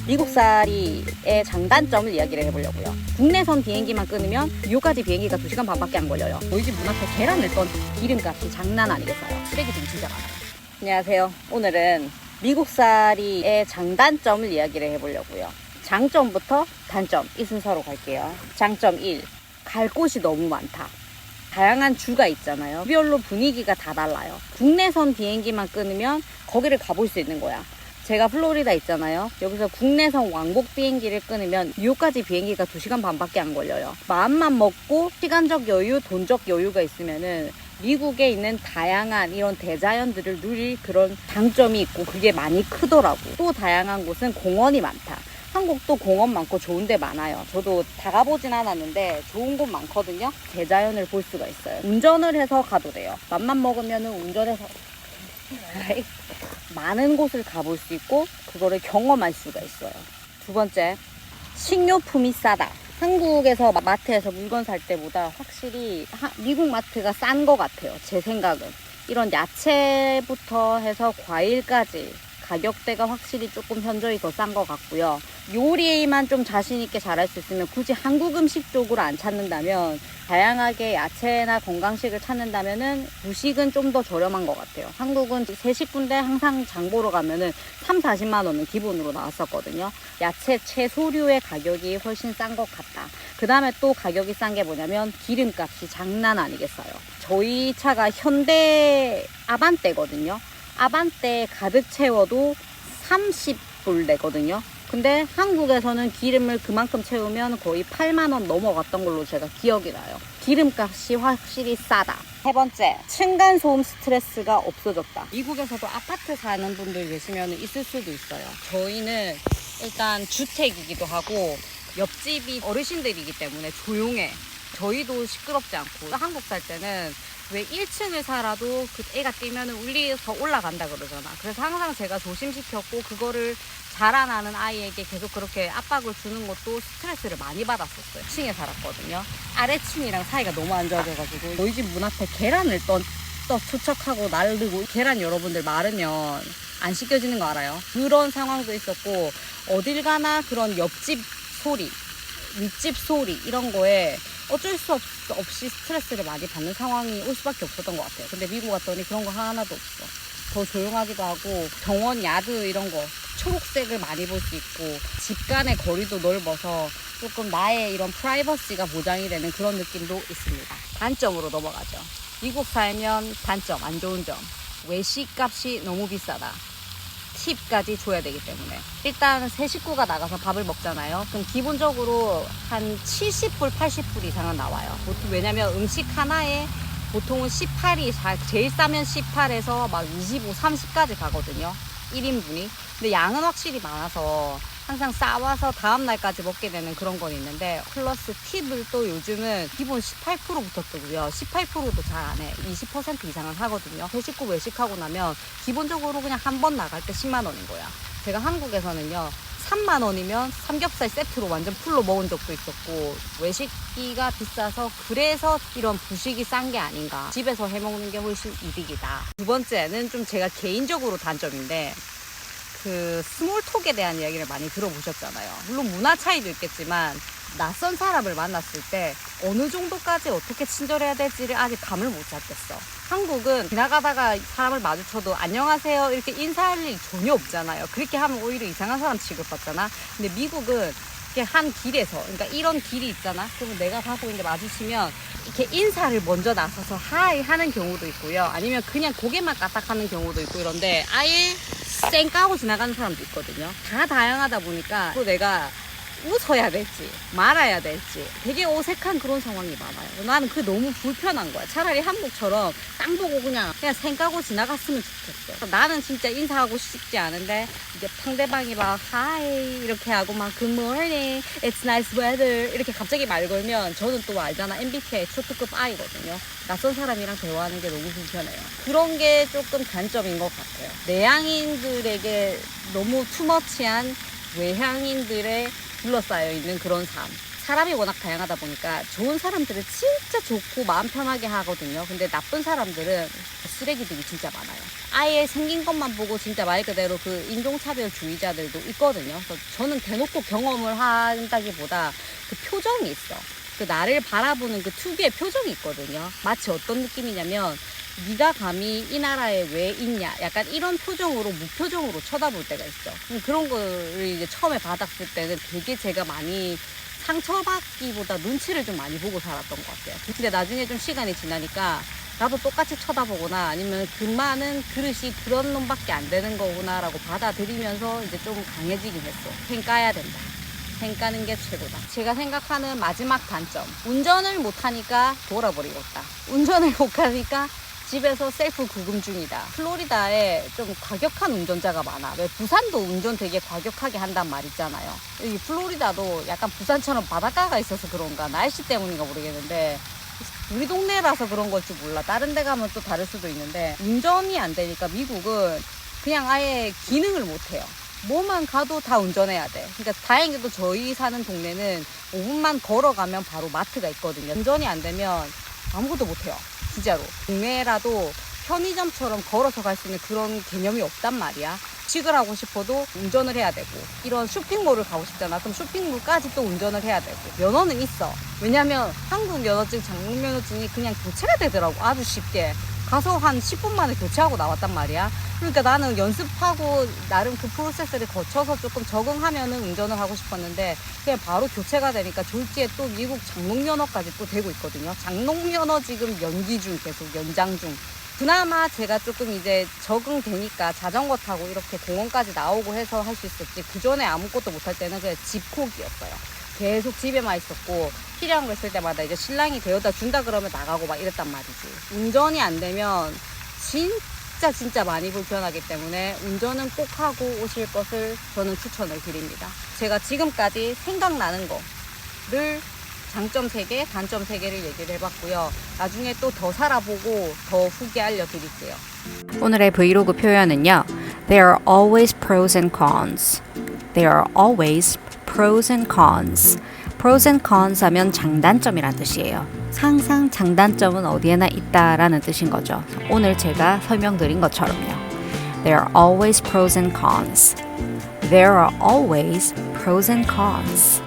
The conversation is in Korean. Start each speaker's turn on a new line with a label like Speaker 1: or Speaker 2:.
Speaker 1: 미국살이의 장단점을 이야기를 해보려고요. 국내선 비행기만 끊으면 뉴욕까지 비행기가 2시간 반밖에 안 걸려요. 저희 집 문 앞에 계란을 떤 기름값이 장난 아니겠어요. 쓰레기 좀 진짜 많아요. 안녕하세요. 오늘은 미국살이의 장단점을 이야기를 해보려고요. 장점부터 단점 이 순서로 갈게요. 장점 1. 갈 곳이 너무 많다. 다양한 주가 있잖아요. 별로 분위기가 다 달라요. 국내선 비행기만 끊으면 거기를 가볼 수 있는 거야. 제가 플로리다 있잖아요. 여기서 국내선 왕복 비행기를 끊으면 뉴욕까지 비행기가 2시간 반밖에 안 걸려요. 마음만 먹고 시간적 여유, 돈적 여유가 있으면은 미국에 있는 다양한 이런 대자연들을 누릴 그런 장점이 있고 그게 많이 크더라고. 또 다양한 곳은 공원이 많다. 한국도 공원 많고 좋은 데 많아요. 저도 다 가보진 않았는데 좋은 곳 많거든요. 대자연을 볼 수가 있어요. 운전을 해서 가도 돼요. 맘만 먹으면 운전해서 많은 곳을 가볼 수 있고 그거를 경험할 수가 있어요. 두 번째, 식료품이 싸다. 한국에서 마트에서 물건 살 때보다 확실히 미국 마트가 싼 것 같아요. 제 생각은. 이런 야채부터 해서 과일까지 가격대가 확실히 조금 현저히 더 싼 것 같고요. 요리에만 좀 자신있게 잘할 수 있으면 굳이 한국 음식 쪽으로 안 찾는다면 다양하게 야채나 건강식을 찾는다면은 부식은 좀 더 저렴한 것 같아요. 한국은 세 식구인데 항상 장 보러 가면은 3, 40만 원은 기본으로 나왔었거든요. 야채, 채소류의 가격이 훨씬 싼 것 같다. 그 다음에 또 가격이 싼 게 뭐냐면 기름값이 장난 아니겠어요. 저희 차가 현대 아반떼거든요. 아반떼 가득 채워도 30불 내거든요. 근데 한국에서는 기름을 그만큼 채우면 거의 8만원 넘어갔던 걸로 제가 기억이 나요. 기름값이 확실히 싸다. 세 번째, 층간소음 스트레스가 없어졌다. 미국에서도 아파트 사는 분들 계시면 있을 수도 있어요. 저희는 일단 주택이기도 하고 옆집이 어르신들이기 때문에 조용해. 저희도 시끄럽지 않고. 한국 살 때는 왜 1층을 살아도 그 애가 뛰면 울려서 올라간다 그러잖아. 그래서 항상 제가 조심시켰고 그거를 자라나는 아이에게 계속 그렇게 압박을 주는 것도 스트레스를 많이 받았었어요. 2층에 살았거든요. 아래층이랑 사이가 너무 안 좋아져가지고 저희 집 문 앞에 계란을 투척하고 날르고 계란 여러분들 마르면 안 씻겨지는 거 알아요? 그런 상황도 있었고 어딜 가나 그런 옆집 소리, 윗집 소리 이런 거에 어쩔 수 없이 스트레스를 많이 받는 상황이 올 수밖에 없었던 것 같아요. 근데 미국 왔더니 그런 거 하나도 없어. 더 조용하기도 하고 정원, 야드 이런 거 초록색을 많이 볼 수 있고 집 간의 거리도 넓어서 조금 나의 이런 프라이버시가 보장이 되는 그런 느낌도 있습니다. 단점으로 넘어가죠. 미국 살면 단점, 안 좋은 점. 외식값이 너무 비싸다. 팁까지 줘야 되기 때문에 일단 세 식구가 나가서 밥을 먹잖아요. 그럼 기본적으로 한 70불, 80불 이상은 나와요. 왜냐면 음식 하나에 보통은 18이 제일 싸면 18에서 막 25, 30까지 가거든요. 1인분이. 근데 양은 확실히 많아서 항상 싸와서 다음날까지 먹게 되는 그런 건 있는데 플러스 팁을 또 요즘은 기본 18%부터 뜨고요. 18%도 잘 안 해. 20% 이상은 하거든요. 세 식구 외식하고 나면 기본적으로 그냥 한 번 나갈 때 10만 원인 거야. 제가 한국에서는요. 3만 원이면 삼겹살 세트로 완전 풀로 먹은 적도 있었고 외식비가 비싸서 그래서 이런 부식이 싼 게 아닌가. 집에서 해먹는 게 훨씬 이득이다. 두 번째는 좀 제가 개인적으로 단점인데 그 스몰톡에 대한 이야기를 많이 들어보셨잖아요. 물론 문화 차이도 있겠지만 낯선 사람을 만났을 때 어느 정도까지 어떻게 친절해야 될지를 아직 감을 못 잡겠어. 한국은 지나가다가 사람을 마주쳐도 안녕하세요 이렇게 인사할 일이 전혀 없잖아요. 그렇게 하면 오히려 이상한 사람 취급받잖아. 근데 미국은 이렇게 한 길에서, 그러니까 이런 길이 있잖아. 그러면 내가 가고 있는데 마주치면 이렇게 인사를 먼저 나서서 하이 하는 경우도 있고요. 아니면 그냥 고개만 까딱하는 경우도 있고 이런데 아예 쌩 까고 지나가는 사람도 있거든요. 다 다양하다 보니까 또 내가 웃어야 될지 말아야 될지 되게 어색한 그런 상황이 많아요. 나는 그게 너무 불편한 거야. 차라리 한국처럼 땅 보고 그냥 생 까고 지나갔으면 좋겠어. 나는 진짜 인사하고 싶지 않은데 이제 상대방이 막 하이 이렇게 하고 막 good morning, it's nice weather 이렇게 갑자기 말 걸면 저는 또 알잖아. MBTI 초특급 I거든요. 낯선 사람이랑 대화하는 게 너무 불편해요. 그런 게 조금 단점인 것 같아요. 내향인들에게 너무 투머치한 외향인들의 둘러싸여 있는 그런 삶. 사람이 워낙 다양하다 보니까 좋은 사람들은 진짜 좋고 마음 편하게 하거든요. 근데 나쁜 사람들은 쓰레기들이 진짜 많아요. 아예 생긴 것만 보고 진짜 말 그대로 그 인종차별주의자들도 있거든요. 그래서 저는 대놓고 경험을 한다기보다 그 표정이 있어. 그 나를 바라보는 그 특유의 표정이 있거든요. 마치 어떤 느낌이냐면 네가 감히 이 나라에 왜 있냐 약간 이런 표정으로 무표정으로 쳐다볼 때가 있어. 그런 거를 이제 처음에 받았을 때는 되게 제가 많이 상처받기보다 눈치를 좀 많이 보고 살았던 것 같아요. 근데 나중에 좀 시간이 지나니까 나도 똑같이 쳐다보거나 아니면 그 많은 그릇이 그런 놈밖에 안 되는 거구나 라고 받아들이면서 이제 좀 강해지긴 했어. 생 까야 된다. 생 까는 게 최고다. 제가 생각하는 마지막 단점. 운전을 못하니까 돌아버리겠다. 운전을 못하니까 집에서 셀프 구금 중이다. 플로리다에 좀 과격한 운전자가 많아. 왜 부산도 운전 되게 과격하게 한단 말 있잖아요. 이 플로리다도 약간 부산처럼 바닷가가 있어서 그런가 날씨 때문인가 모르겠는데 우리 동네라서 그런 걸지 몰라. 다른 데 가면 또 다를 수도 있는데 운전이 안 되니까 미국은 그냥 아예 기능을 못 해요. 뭐만 가도 다 운전해야 돼. 그러니까 다행히도 저희 사는 동네는 5분만 걸어가면 바로 마트가 있거든요. 운전이 안 되면 아무것도 못 해요. 진짜로. 동네라도 편의점처럼 걸어서 갈 수 있는 그런 개념이 없단 말이야. 식을 하고 싶어도 운전을 해야 되고 이런 쇼핑몰을 가고 싶잖아. 그럼 쇼핑몰까지 또 운전을 해야 되고 면허는 있어. 왜냐면 한국 면허증, 장롱 면허증이 그냥 교체가 되더라고. 아주 쉽게. 가서 한 10분 만에 교체하고 나왔단 말이야. 그러니까 나는 연습하고 나름 그 프로세스를 거쳐서 조금 적응하면은 운전을 하고 싶었는데 그냥 바로 교체가 되니까 졸지에 또 미국 장롱면허까지 또 되고 있거든요. 장롱면허 지금 연기 중, 계속 연장 중. 그나마 제가 조금 이제 적응되니까 자전거 타고 이렇게 공원까지 나오고 해서 할 수 있었지. 그 전에 아무것도 못할 때는 그냥 집콕이었어요. 계속 집에만 있었고 필요한 거 있을 때마다 이제 신랑이 데려다 준다 그러면 나가고 막 이랬단 말이지. 운전이 안 되면 진짜 많이 불편하기 때문에 운전은 꼭 하고 오실 것을 저는 추천을 드립니다. 제가 지금까지 생각나는 거를 장점 3개, 단점 3개를 얘기를 해봤고요. 나중에 또 더 살아보고 더 후기 알려드릴게요.
Speaker 2: 오늘의 브이로그 표현은요. There are always pros and cons. There are always pros and cons. Pros and cons 하면 장단점이란 뜻이에요. 항상 장단점은 어디에나 있다라는 뜻인 거죠. 오늘 제가 설명드린 것처럼요. There are always pros and cons. There are always pros and cons.